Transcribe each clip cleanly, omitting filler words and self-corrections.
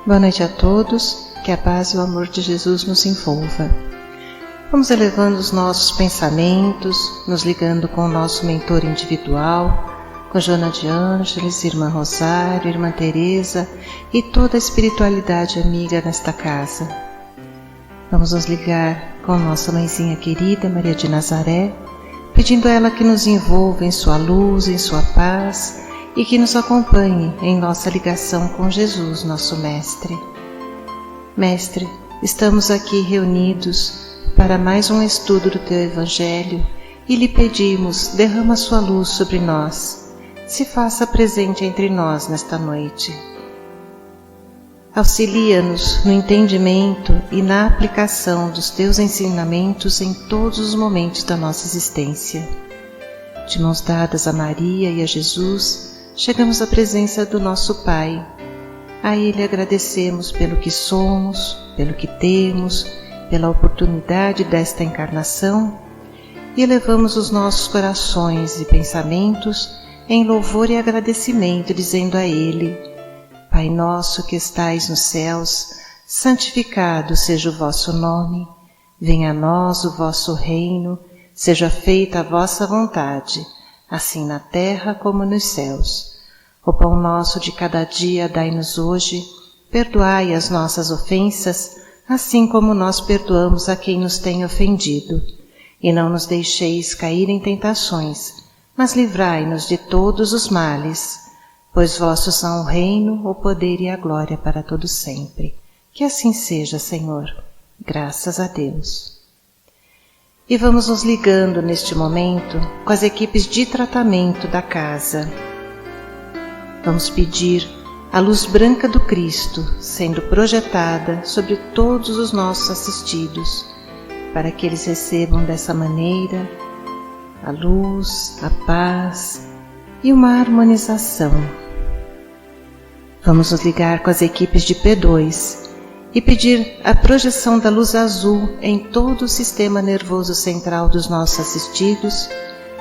Boa noite a todos, que a paz e o amor de Jesus nos envolva. Vamos elevando os nossos pensamentos, nos ligando com o nosso mentor individual, com Joana de Ângeles, Irmã Rosário, Irmã Teresa e toda a espiritualidade amiga nesta casa. Vamos nos ligar com nossa mãezinha querida, Maria de Nazaré, pedindo a ela que nos envolva em sua luz, em sua paz e que nos acompanhe em nossa ligação com Jesus, nosso Mestre. Mestre, estamos aqui reunidos para mais um estudo do Teu Evangelho e lhe pedimos, derrama sua luz sobre nós, se faça presente entre nós nesta noite. Auxilia-nos no entendimento e na aplicação dos Teus ensinamentos em todos os momentos da nossa existência. De mãos dadas a Maria e a Jesus, chegamos à presença do nosso Pai. A Ele agradecemos pelo que somos, pelo que temos, pela oportunidade desta encarnação e elevamos os nossos corações e pensamentos em louvor e agradecimento, dizendo a Ele: Pai nosso que estais nos céus, santificado seja o vosso nome, venha a nós o vosso reino, seja feita a vossa vontade, assim na terra como nos céus. O pão nosso de cada dia dai-nos hoje, perdoai as nossas ofensas, assim como nós perdoamos a quem nos tem ofendido. E não nos deixeis cair em tentações, mas livrai-nos de todos os males, pois vossos são o reino, o poder e a glória para todos sempre. Que assim seja, Senhor. Graças a Deus. E vamos nos ligando neste momento com as equipes de tratamento da casa. Vamos pedir a luz branca do Cristo sendo projetada sobre todos os nossos assistidos, para que eles recebam dessa maneira a luz, a paz e uma harmonização. Vamos nos ligar com as equipes de P2 e pedir a projeção da luz azul em todo o sistema nervoso central dos nossos assistidos,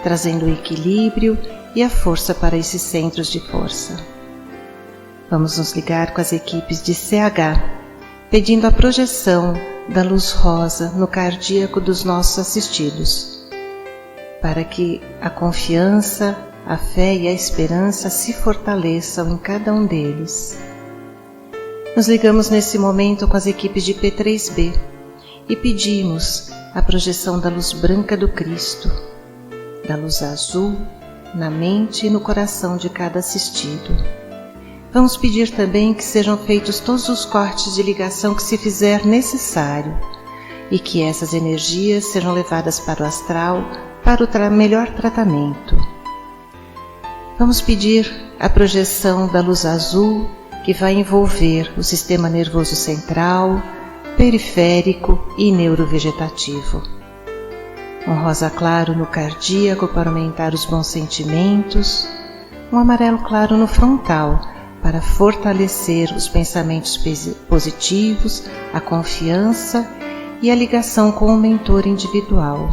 trazendo o equilíbrio e a força para esses centros de força. Vamos nos ligar com as equipes de CH, pedindo a projeção da luz rosa no cardíaco dos nossos assistidos, para que a confiança, a fé e a esperança se fortaleçam em cada um deles. Nos ligamos nesse momento com as equipes de P3B e pedimos a projeção da luz branca do Cristo, da luz azul, na mente e no coração de cada assistido. Vamos pedir também que sejam feitos todos os cortes de ligação que se fizer necessário e que essas energias sejam levadas para o astral para o melhor tratamento. Vamos pedir a projeção da luz azul que vai envolver o sistema nervoso central, periférico e neurovegetativo. Um rosa claro no cardíaco para aumentar os bons sentimentos, um amarelo claro no frontal para fortalecer os pensamentos positivos, a confiança e a ligação com o mentor individual.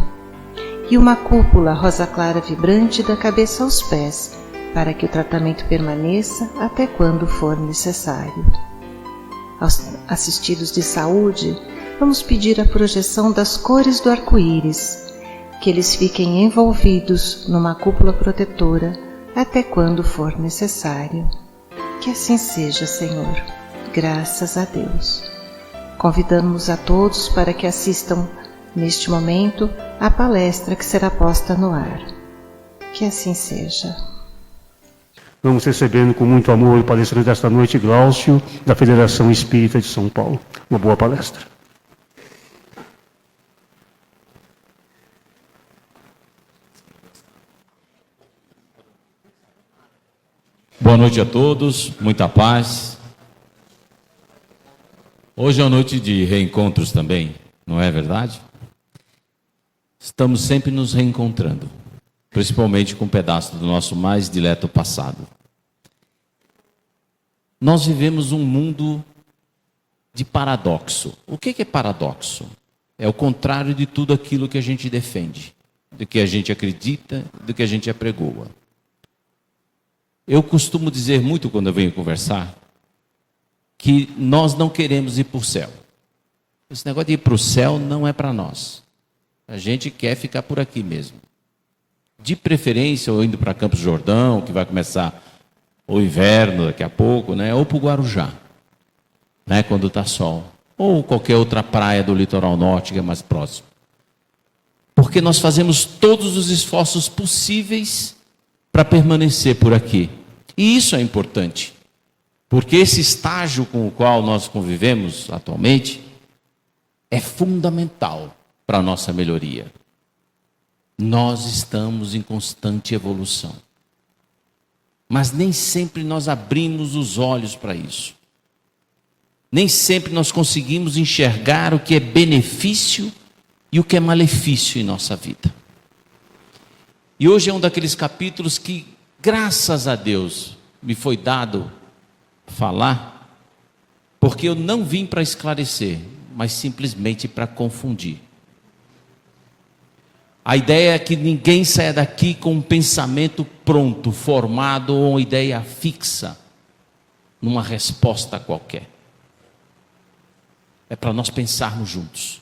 E uma cúpula rosa clara vibrante da cabeça aos pés, para que o tratamento permaneça até quando for necessário. Aos assistidos de saúde, vamos pedir a projeção das cores do arco-íris, que eles fiquem envolvidos numa cúpula protetora até quando for necessário. Que assim seja, Senhor. Graças a Deus. Convidamos a todos para que assistam neste momento à palestra que será posta no ar. Que assim seja. Vamos recebendo com muito amor o palestrante desta noite, Glaucio, da Federação Espírita de São Paulo. Uma boa palestra. Boa noite a todos, muita paz. Hoje é uma noite de reencontros também, não é verdade? Estamos sempre nos reencontrando, principalmente com um pedaço do nosso mais dileto passado. Nós vivemos um mundo de paradoxo. O que é paradoxo? É o contrário de tudo aquilo que a gente defende, do que a gente acredita, do que a gente apregoa. Eu costumo dizer muito quando eu venho conversar que nós não queremos ir para o céu. Esse negócio de ir para o céu não é para nós. A gente quer ficar por aqui mesmo. De preferência, ou indo para Campos do Jordão, que vai começar o inverno daqui a pouco, né? Ou para o Guarujá, né? Quando está sol. Ou qualquer outra praia do litoral norte que é mais próximo. Porque nós fazemos todos os esforços possíveis para permanecer por aqui. E isso é importante. Porque esse estágio com o qual nós convivemos atualmente é fundamental para a nossa melhoria. Nós estamos em constante evolução. Mas nem sempre nós abrimos os olhos para isso. Nem sempre nós conseguimos enxergar o que é benefício e o que é malefício em nossa vida. E hoje é um daqueles capítulos que, graças a Deus, me foi dado falar, porque eu não vim para esclarecer, mas simplesmente para confundir. A ideia é que ninguém saia daqui com um pensamento pronto, formado, ou uma ideia fixa, numa resposta qualquer. É para nós pensarmos juntos.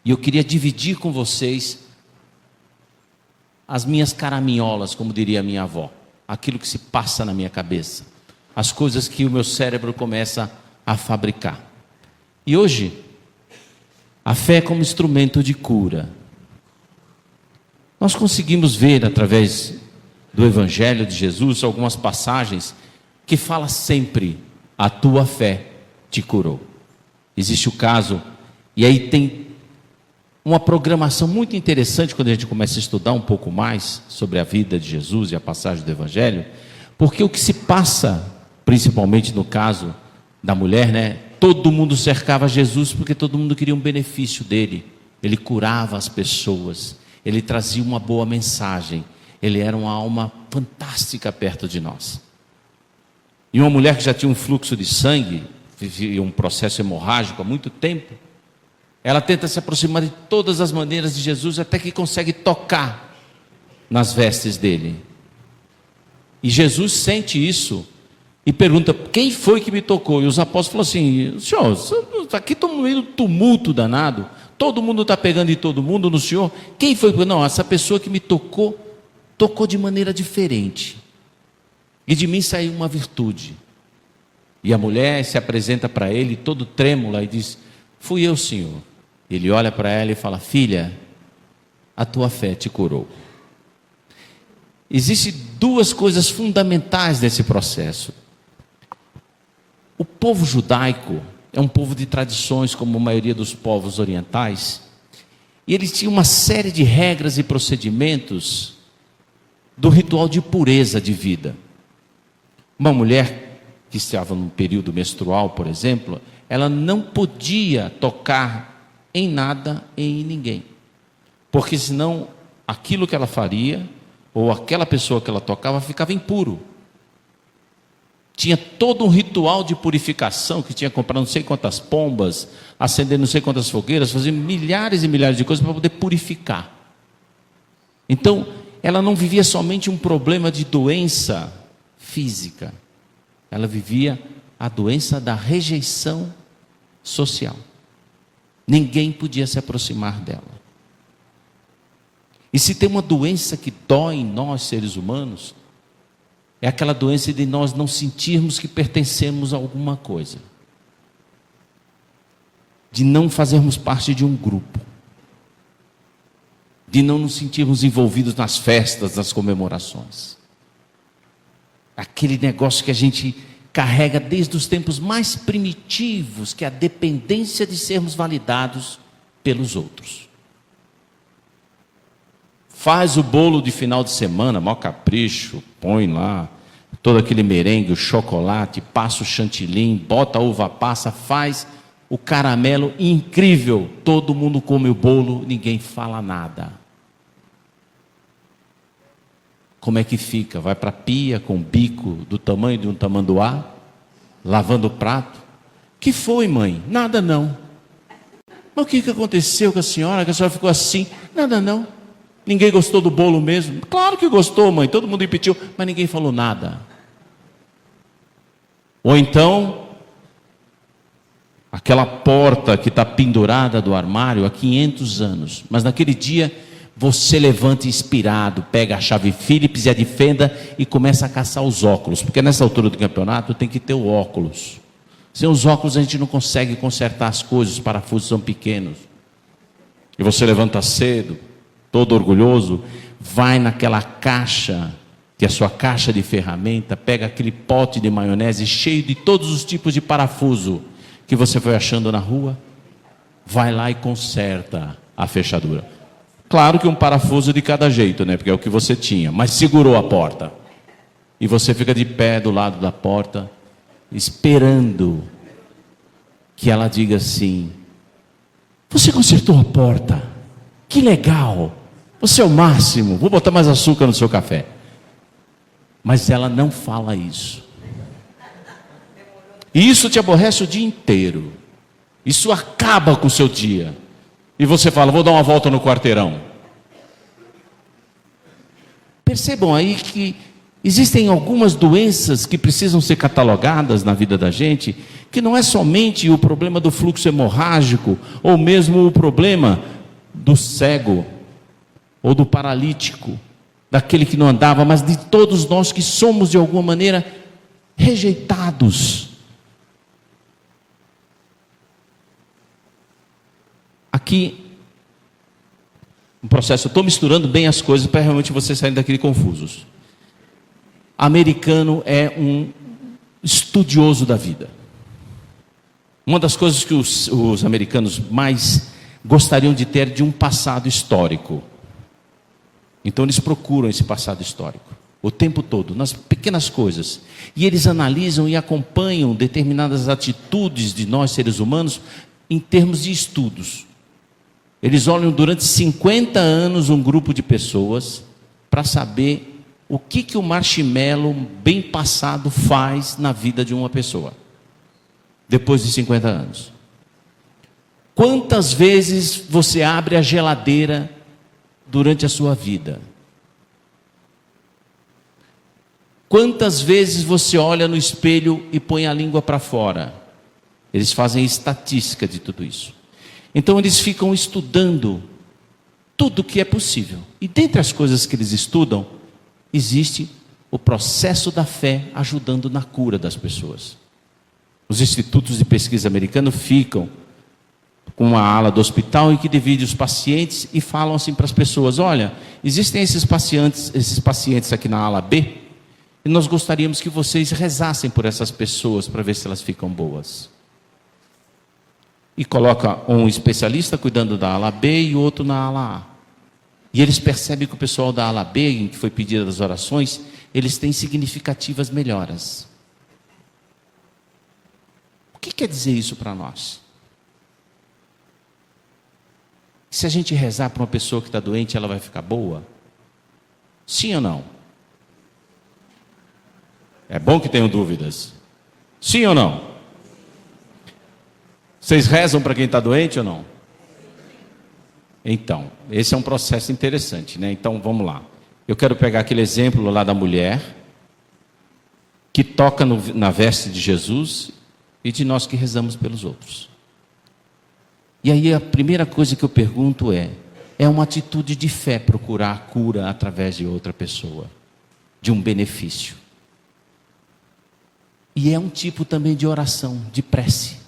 E eu queria dividir com vocês as minhas caraminholas, como diria a minha avó. Aquilo que se passa na minha cabeça. As coisas que o meu cérebro começa a fabricar. E hoje, a fé como instrumento de cura. Nós conseguimos ver através do Evangelho de Jesus algumas passagens que fala sempre: a tua fé te curou. Existe o caso, e aí tem uma programação muito interessante quando a gente começa a estudar um pouco mais sobre a vida de Jesus e a passagem do Evangelho, porque o que se passa, principalmente no caso da mulher, né? Todo mundo cercava Jesus porque todo mundo queria um benefício dele. Ele curava as pessoas, ele trazia uma boa mensagem, ele era uma alma fantástica perto de nós. E uma mulher que já tinha um fluxo de sangue, vivia um processo hemorrágico há muito tempo, ela tenta se aproximar de todas as maneiras de Jesus, até que consegue tocar nas vestes dele. E Jesus sente isso e pergunta: quem foi que me tocou? E os apóstolos falam assim: senhor, aqui estamos no meio do tumulto danado, todo mundo está pegando em todo mundo, no senhor. Quem foi? Não, essa pessoa que me tocou, tocou de maneira diferente. E de mim saiu uma virtude. E a mulher se apresenta para ele, todo trêmula, e diz: fui eu, Senhor. Ele olha para ela e fala: filha, a tua fé te curou. Existem duas coisas fundamentais nesse processo. O povo judaico é um povo de tradições, como a maioria dos povos orientais, e eles tinham uma série de regras e procedimentos do ritual de pureza de vida. Uma mulher que estava num período menstrual, por exemplo, ela não podia tocar em nada e em ninguém, porque senão aquilo que ela faria, ou aquela pessoa que ela tocava, ficava impuro. Tinha todo um ritual de purificação, que tinha que comprar não sei quantas pombas, acender não sei quantas fogueiras, fazer milhares e milhares de coisas para poder purificar. Então, ela não vivia somente um problema de doença física, ela vivia a doença da rejeição social. Ninguém podia se aproximar dela. E se tem uma doença que dói em nós, seres humanos, é aquela doença de nós não sentirmos que pertencemos a alguma coisa, de não fazermos parte de um grupo, de não nos sentirmos envolvidos nas festas, nas comemorações. Aquele negócio que a gente carrega desde os tempos mais primitivos, que é a dependência de sermos validados pelos outros. Faz o bolo de final de semana, maior capricho, põe lá todo aquele merengue, o chocolate, passa o chantilly, bota a uva passa, faz o caramelo incrível. Todo mundo come o bolo, ninguém fala nada. Como é que fica? Vai para a pia com o bico do tamanho de um tamanduá, lavando o prato. Que foi, mãe? Nada não. Mas o que aconteceu com a senhora? Que a senhora ficou assim? Nada não. Ninguém gostou do bolo mesmo? Claro que gostou, mãe. Todo mundo repetiu, mas ninguém falou nada. Ou então, Aquela porta que está pendurada do armário há 500 anos. Mas naquele dia você levanta inspirado, pega a chave Phillips e a de fenda e começa a caçar os óculos. Porque nessa altura do campeonato tem que ter o óculos. Sem os óculos a gente não consegue consertar as coisas, os parafusos são pequenos. E você levanta cedo, todo orgulhoso, vai naquela caixa, que é a sua caixa de ferramenta, pega aquele pote de maionese cheio de todos os tipos de parafuso que você foi achando na rua, vai lá e conserta a fechadura. Claro que um parafuso de cada jeito, né? Porque é o que você tinha, mas segurou a porta. E você fica de pé do lado da porta, esperando que ela diga assim: você consertou a porta, que legal, você é o máximo, vou botar mais açúcar no seu café. Mas ela não fala isso. E isso te aborrece o dia inteiro. Isso acaba com o seu dia. E você fala: vou dar uma volta no quarteirão. Percebam aí que existem algumas doenças que precisam ser catalogadas na vida da gente, que não é somente o problema do fluxo hemorrágico, ou mesmo o problema do cego, ou do paralítico, daquele que não andava, mas de todos nós que somos de alguma maneira rejeitados. Aqui, um processo, eu estou misturando bem as coisas para realmente vocês saírem daquele confusos. Americano é um estudioso da vida. Uma das coisas que os americanos mais gostariam de ter de um passado histórico. Então eles procuram esse passado histórico o tempo todo, nas pequenas coisas. E eles analisam e acompanham determinadas atitudes de nós seres humanos em termos de estudos. Eles olham durante 50 anos um grupo de pessoas para saber o que o marshmallow bem passado faz na vida de uma pessoa, depois de 50 anos. Quantas vezes você abre a geladeira durante a sua vida? Quantas vezes você olha no espelho e põe a língua para fora? Eles fazem estatística de tudo isso. Então eles ficam estudando tudo o que é possível. E dentre as coisas que eles estudam, existe o processo da fé ajudando na cura das pessoas. Os institutos de pesquisa americanos ficam com uma ala do hospital em que divide os pacientes e falam assim para as pessoas: olha, existem esses pacientes aqui na ala B, e nós gostaríamos que vocês rezassem por essas pessoas para ver se elas ficam boas. E coloca um especialista cuidando da ala B e outro na ala A. E eles percebem que o pessoal da ala B, em que foi pedida as orações, eles têm significativas melhoras. O que quer dizer isso para nós? Se a gente rezar para uma pessoa que está doente, ela vai ficar boa? Sim ou não? É bom que tenham dúvidas. Sim ou não? Vocês rezam para quem está doente ou não? Então, esse é um processo interessante, né? Então, vamos lá. Eu quero pegar aquele exemplo lá da mulher que toca na veste de Jesus e de nós que rezamos pelos outros. E aí a primeira coisa que eu pergunto é uma atitude de fé procurar a cura através de outra pessoa, de um benefício. E é um tipo também de oração, de prece.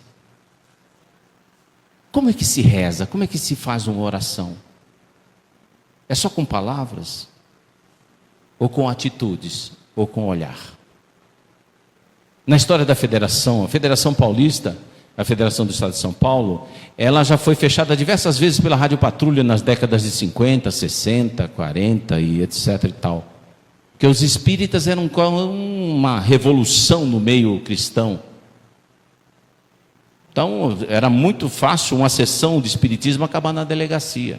Como é que se reza? Como é que se faz uma oração? É só com palavras? Ou com atitudes? Ou com olhar? Na história da federação, a Federação Paulista, a Federação do Estado de São Paulo, ela já foi fechada diversas vezes pela Rádio Patrulha nas décadas de 50, 60, 40 e etc e tal. Porque os espíritas eram uma revolução no meio cristão. Então, era muito fácil uma sessão de espiritismo acabar na delegacia.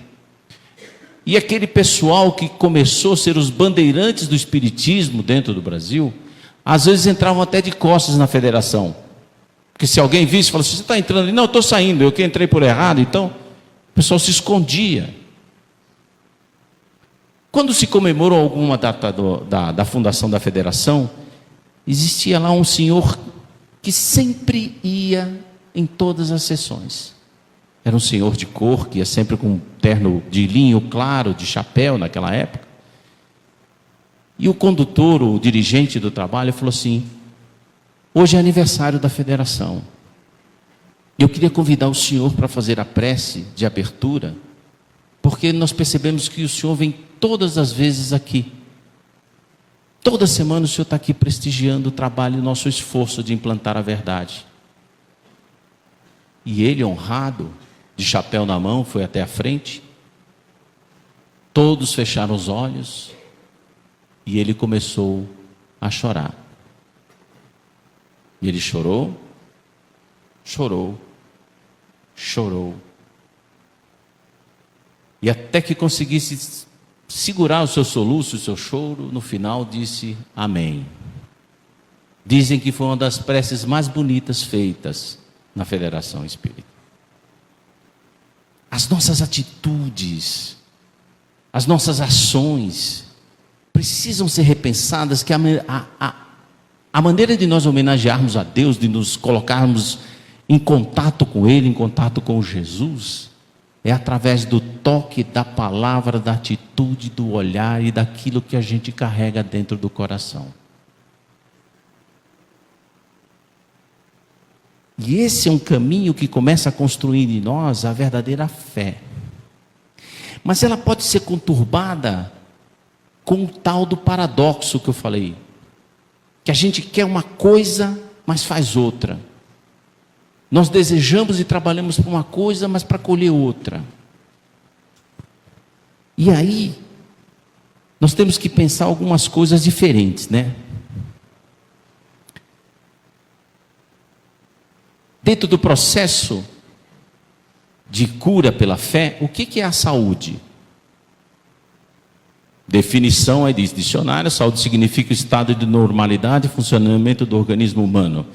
E aquele pessoal que começou a ser os bandeirantes do espiritismo dentro do Brasil, às vezes entravam até de costas na federação. Porque se alguém visse, falasse: você está entrando ali? Não, eu estou saindo, eu que entrei por errado. Então, o pessoal se escondia. Quando se comemorou alguma data da fundação da federação, existia lá um senhor que sempre ia em todas as sessões. Era um senhor de cor, que ia sempre com um terno de linho claro, de chapéu naquela época. E o condutor, o dirigente do trabalho, falou assim: hoje é aniversário da federação. Eu queria convidar o senhor para fazer a prece de abertura, porque nós percebemos que o senhor vem todas as vezes aqui. Toda semana o senhor está aqui prestigiando o trabalho e o nosso esforço de implantar a verdade. E ele, honrado, de chapéu na mão, foi até a frente. Todos fecharam os olhos e ele começou a chorar. E ele chorou, chorou, chorou. E até que conseguisse segurar o seu soluço, o seu choro, no final disse amém. Dizem que foi uma das preces mais bonitas feitas na Federação Espírita. As nossas atitudes, as nossas ações precisam ser repensadas, que a maneira de nós homenagearmos a Deus, de nos colocarmos em contato com Ele, em contato com Jesus, é através do toque, da palavra, da atitude, do olhar e daquilo que a gente carrega dentro do coração. E esse é um caminho que começa a construir em nós a verdadeira fé. Mas ela pode ser conturbada com o tal do paradoxo que eu falei. Que a gente quer uma coisa, mas faz outra. Nós desejamos e trabalhamos por uma coisa, mas para colher outra. E aí, nós temos que pensar algumas coisas diferentes, né? Dentro do processo de cura pela fé, o que é a saúde? Definição aí diz dicionário: saúde significa o estado de normalidade e funcionamento do organismo humano.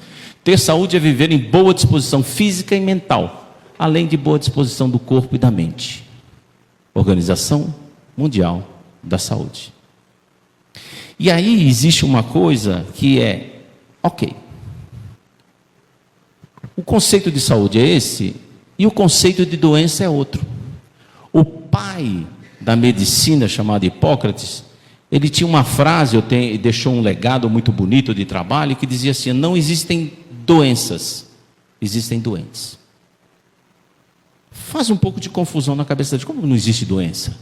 Ter saúde é viver em boa disposição física e mental, além de boa disposição do corpo e da mente. Organização Mundial da Saúde. E aí existe uma coisa que é, ok, o conceito de saúde é esse, e o conceito de doença é outro. O pai da medicina, chamado Hipócrates, ele tinha uma frase, deixou um legado muito bonito de trabalho, que dizia assim: não existem doenças, existem doentes. Faz um pouco de confusão na cabeça de como não existe doença.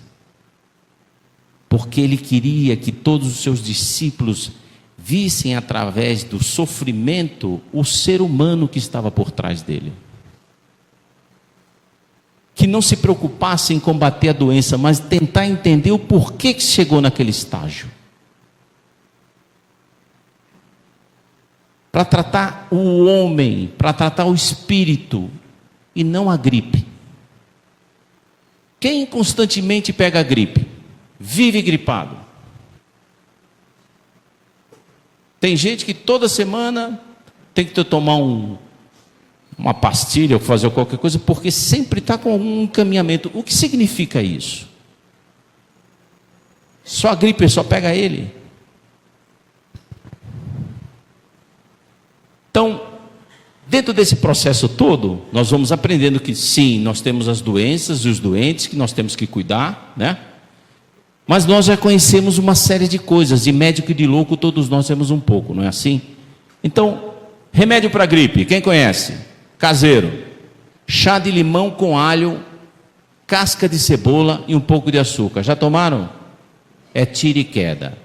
Porque ele queria que todos os seus discípulos vissem através do sofrimento o ser humano que estava por trás dele. Que não se preocupasse em combater a doença, mas tentar entender o porquê que chegou naquele estágio. Para tratar o homem, para tratar o espírito, e não a gripe. Quem constantemente pega a gripe? Vive gripado. Tem gente que toda semana tem que tomar uma pastilha ou fazer qualquer coisa, porque sempre está com algum encaminhamento. O que significa isso? Só a gripe só pega ele? Então, dentro desse processo todo, nós vamos aprendendo que sim, nós temos as doenças e os doentes que nós temos que cuidar, né? Mas nós já conhecemos uma série de coisas, de médico e de louco todos nós temos um pouco, não é assim? Então, remédio para gripe, quem conhece? Caseiro: chá de limão com alho, casca de cebola e um pouco de açúcar. Já tomaram? É tiro e queda.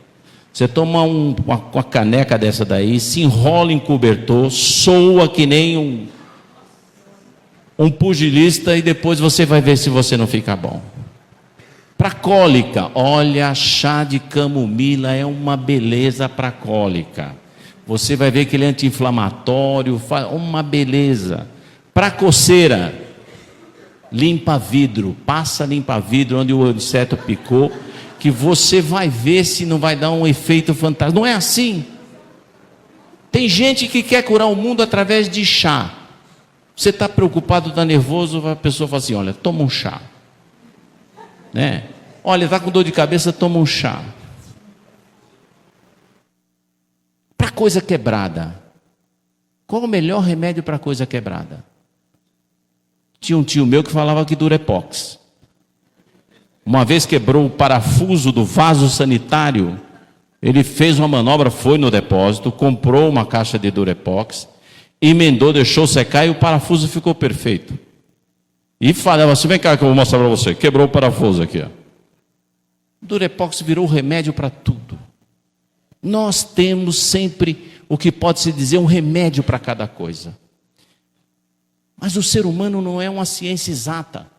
Você toma uma caneca dessa daí, se enrola em cobertor, soa que nem um pugilista, e depois você vai ver se você não fica bom. Para cólica, olha, chá de camomila é uma beleza para cólica. Você vai ver que ele é anti-inflamatório, uma beleza. Para coceira, limpa vidro, passa limpa vidro onde o inseto picou, que você vai ver se não vai dar um efeito fantástico. Não é assim? Tem gente que quer curar o mundo através de chá. Você está preocupado, está nervoso, a pessoa fala assim: olha, toma um chá. Né? Olha, está com dor de cabeça, toma um chá. Para coisa quebrada, qual o melhor remédio para coisa quebrada? Tinha um tio meu que falava que Durepox. Uma vez quebrou o parafuso do vaso sanitário, ele fez uma manobra, foi no depósito, comprou uma caixa de Durepox, emendou, deixou secar e o parafuso ficou perfeito. E falava assim, vem cá que eu vou mostrar para você, quebrou o parafuso aqui. Ó. Durepox virou remédio para tudo. Nós temos sempre o que pode se dizer um remédio para cada coisa. Mas o ser humano não é uma ciência exata.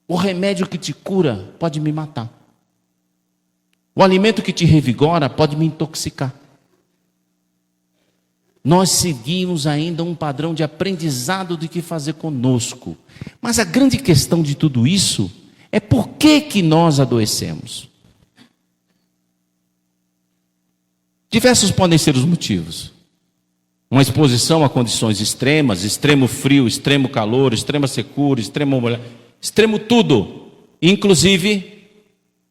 O remédio que te cura pode me matar. O alimento que te revigora pode me intoxicar. Nós seguimos ainda um padrão de aprendizado de que fazer conosco. Mas a grande questão de tudo isso é por que nós adoecemos. Diversos podem ser os motivos. Uma exposição a condições extremas, extremo frio, extremo calor, extrema secura, extremo tudo, inclusive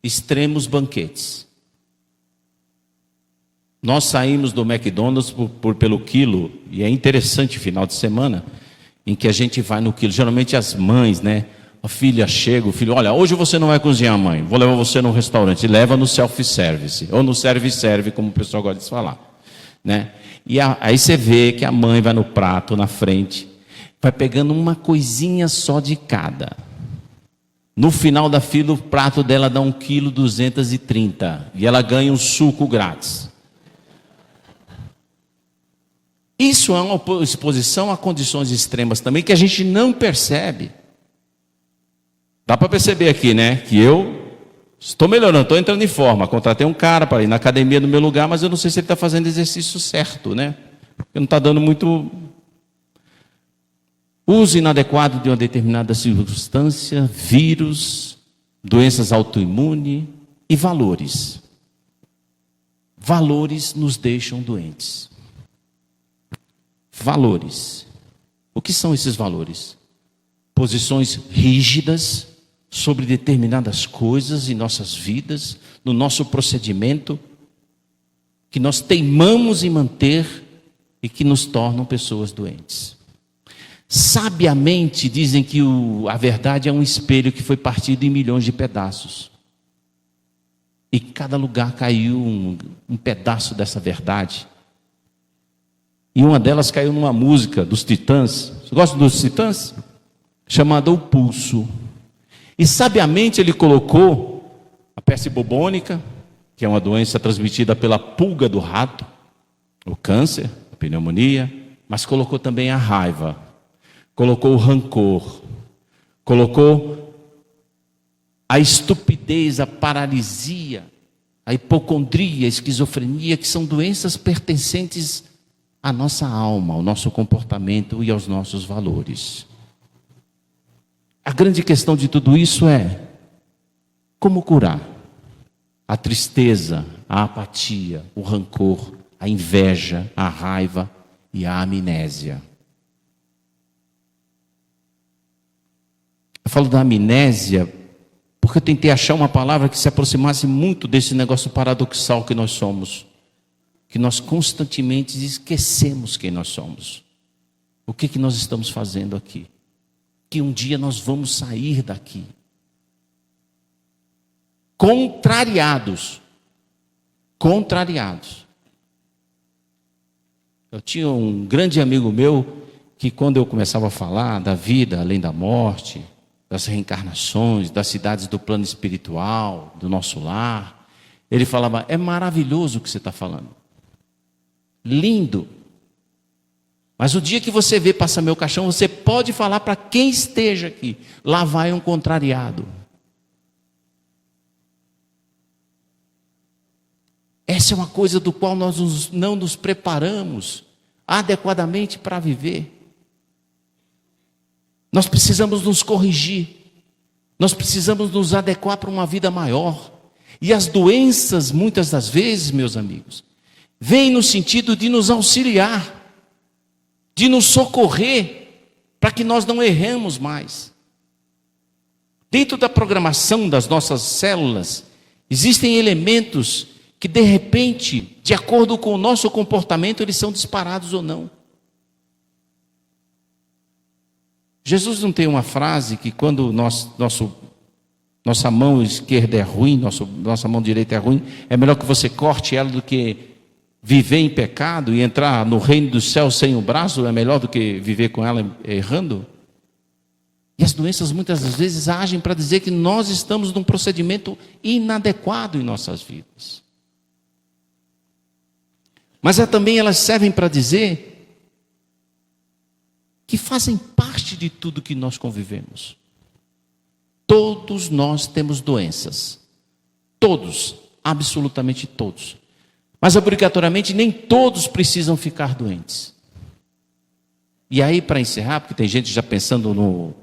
extremos banquetes. Nós saímos do McDonald's pelo quilo, e é interessante final de semana, em que a gente vai no quilo, geralmente as mães, né? A filha chega, o filho, olha, hoje você não vai cozinhar, mãe, vou levar você num restaurante, e leva no self-service, ou no serve-serve, como o pessoal gosta de falar, né? E aí você vê que a mãe vai no prato, na frente, vai pegando uma coisinha só de cada. No final da fila, o prato dela dá 1,230 kg, e ela ganha um suco grátis. Isso é uma exposição a condições extremas também, que a gente não percebe. Dá para perceber aqui, né? Que eu estou melhorando, estou entrando em forma. Contratei um cara para ir na academia no meu lugar, mas eu não sei se ele está fazendo exercício certo, né? Porque não está dando muito uso inadequado de uma determinada substância, vírus, doenças autoimunes e valores. Valores nos deixam doentes. Valores. O que são esses valores? Posições rígidas sobre determinadas coisas em nossas vidas, no nosso procedimento, que nós teimamos em manter e que nos tornam pessoas doentes. Sabiamente dizem que a verdade é um espelho que foi partido em milhões de pedaços. E cada lugar caiu um pedaço dessa verdade. E uma delas caiu numa música dos Titãs. Você gosta dos Titãs? Chamada O Pulso. E sabiamente ele colocou a peste bubônica, que é uma doença transmitida pela pulga do rato, o câncer, a pneumonia, mas colocou também a raiva, colocou o rancor, colocou a estupidez, a paralisia, a hipocondria, a esquizofrenia, que são doenças pertencentes à nossa alma, ao nosso comportamento e aos nossos valores. A grande questão de tudo isso é como curar a tristeza, a apatia, o rancor, a inveja, a raiva e a amnésia. Eu falo da amnésia porque eu tentei achar uma palavra que se aproximasse muito desse negócio paradoxal que nós somos, que nós constantemente esquecemos quem nós somos, o que nós estamos fazendo aqui, que um dia nós vamos sair daqui contrariados. Eu tinha um grande amigo meu que, quando eu começava a falar da vida além da morte, das reencarnações, das cidades do plano espiritual, do nosso lar, ele falava, é maravilhoso o que você está falando, lindo, mas o dia que você vê passar meu caixão, você pode falar para quem esteja aqui, lá vai um contrariado. Essa é uma coisa do qual nós não nos preparamos adequadamente para viver. Nós precisamos nos corrigir. Nós precisamos nos adequar para uma vida maior. E as doenças, muitas das vezes, meus amigos, vêm no sentido de nos auxiliar, de nos socorrer, para que nós não erremos mais. Dentro da programação das nossas células, existem elementos que, de repente, de acordo com o nosso comportamento, eles são disparados ou não. Jesus não tem uma frase que quando nossa mão esquerda é ruim, nossa mão direita é ruim, é melhor que você corte ela do que viver em pecado e entrar no reino dos céus sem o braço, é melhor do que viver com ela errando? E as doenças muitas das vezes agem para dizer que nós estamos num procedimento inadequado em nossas vidas. Mas também elas servem para dizer que fazem parte de tudo que nós convivemos. Todos nós temos doenças. Todos, absolutamente todos. Mas obrigatoriamente nem todos precisam ficar doentes. E aí, para encerrar, porque tem gente já pensando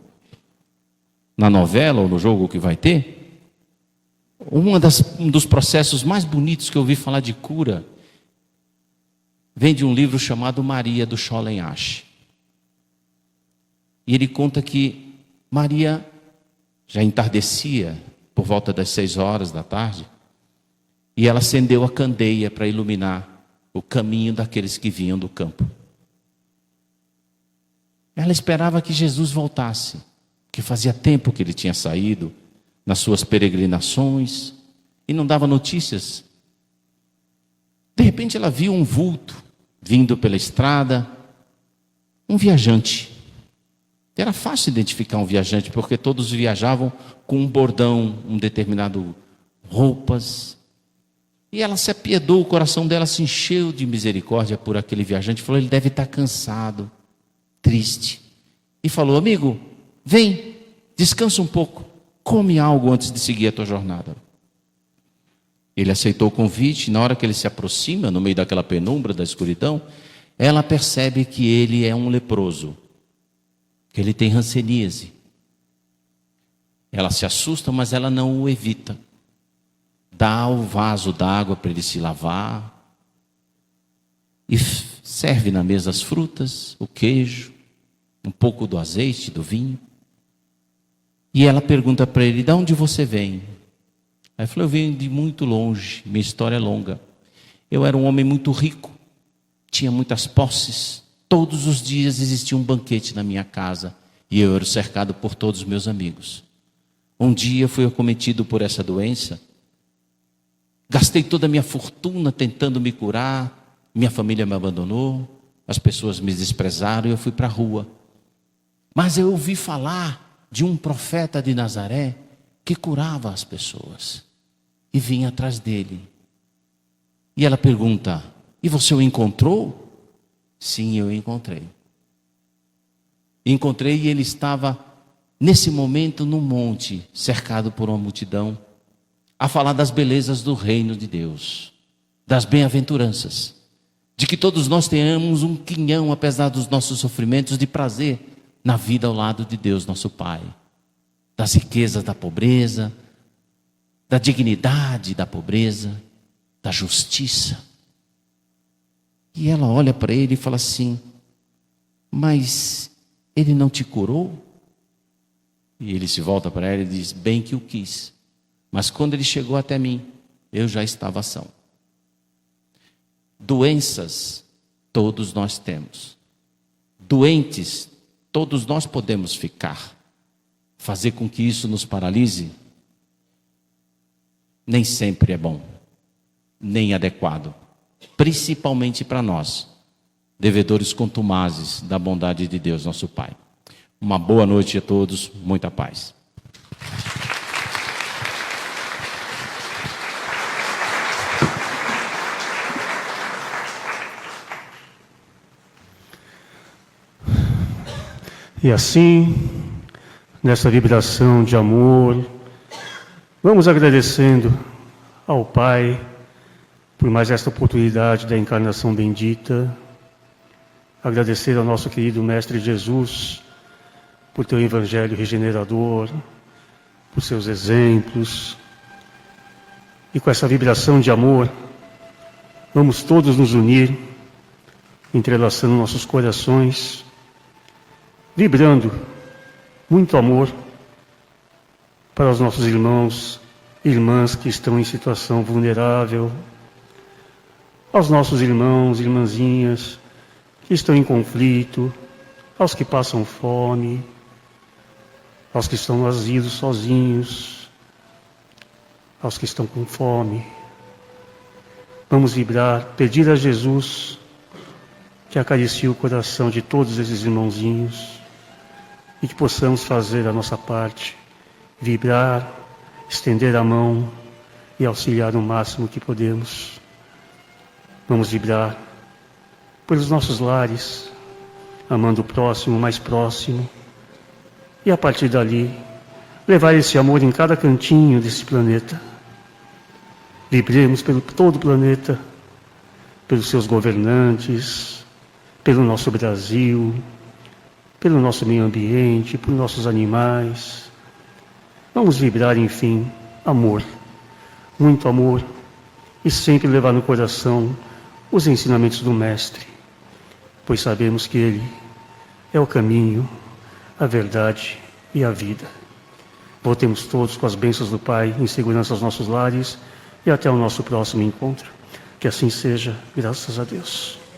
na novela ou no jogo que vai ter, um dos processos mais bonitos que eu ouvi falar de cura vem de um livro chamado Maria, do Scholem Asch. E ele conta que Maria já entardecia por volta das 6 horas da tarde, e ela acendeu a candeia para iluminar o caminho daqueles que vinham do campo. Ela esperava que Jesus voltasse, que fazia tempo que ele tinha saído nas suas peregrinações e não dava notícias. De repente ela viu um vulto vindo pela estrada, um viajante. Era fácil identificar um viajante, porque todos viajavam com um bordão, um determinado roupas. E ela se apiedou, o coração dela se encheu de misericórdia por aquele viajante. Falou, ele deve estar cansado, triste. E falou, amigo, vem, descansa um pouco, come algo antes de seguir a tua jornada. Ele aceitou o convite. Na hora que ele se aproxima, no meio daquela penumbra, da escuridão, ela percebe que ele é um leproso, que ele tem hanseníase. Ela se assusta, mas ela não o evita. Dá o vaso d'água para ele se lavar e serve na mesa as frutas, o queijo, um pouco do azeite, do vinho. E ela pergunta para ele, de onde você vem? Aí ele falou, eu venho de muito longe, minha história é longa. Eu era um homem muito rico, tinha muitas posses, todos os dias existia um banquete na minha casa e eu era cercado por todos os meus amigos. Um dia fui acometido por essa doença, gastei toda a minha fortuna tentando me curar, minha família me abandonou, as pessoas me desprezaram e eu fui para a rua. Mas eu ouvi falar de um profeta de Nazaré que curava as pessoas e vim atrás dele. E ela pergunta, e você o encontrou? Sim, eu encontrei. Encontrei e ele estava nesse momento no monte, cercado por uma multidão, a falar das belezas do reino de Deus, das bem-aventuranças, de que todos nós tenhamos um quinhão, apesar dos nossos sofrimentos, de prazer na vida ao lado de Deus, nosso Pai, das riquezas da pobreza, da dignidade da pobreza, da justiça. E ela olha para ele e fala assim, mas ele não te curou? E ele se volta para ela e diz, bem que o quis, mas quando ele chegou até mim, eu já estava são. Doenças, todos nós temos. Doentes, todos nós podemos ficar. Fazer com que isso nos paralise, nem sempre é bom, nem adequado. Principalmente para nós, devedores contumazes da bondade de Deus, nosso Pai. Uma boa noite a todos, muita paz. E assim, nessa vibração de amor, vamos agradecendo ao Pai por mais esta oportunidade da encarnação bendita, agradecer ao nosso querido Mestre Jesus por teu Evangelho regenerador, por seus exemplos, e com essa vibração de amor, vamos todos nos unir, entrelaçando nossos corações, vibrando muito amor para os nossos irmãos e irmãs que estão em situação vulnerável, aos nossos irmãos e irmãzinhas que estão em conflito, aos que passam fome, aos que estão no asilo sozinhos, aos que estão com fome. Vamos vibrar, pedir a Jesus que acaricie o coração de todos esses irmãozinhos e que possamos fazer a nossa parte, vibrar, estender a mão e auxiliar o máximo que podemos. Vamos vibrar pelos nossos lares, amando o próximo, o mais próximo, e a partir dali, levar esse amor em cada cantinho desse planeta. Vibremos pelo todo o planeta, pelos seus governantes, pelo nosso Brasil, pelo nosso meio ambiente, por nossos animais. Vamos vibrar, enfim, amor, muito amor, e sempre levar no coração os ensinamentos do Mestre, pois sabemos que Ele é o caminho, a verdade e a vida. Voltemos todos com as bênçãos do Pai em segurança aos nossos lares e até o nosso próximo encontro. Que assim seja, graças a Deus.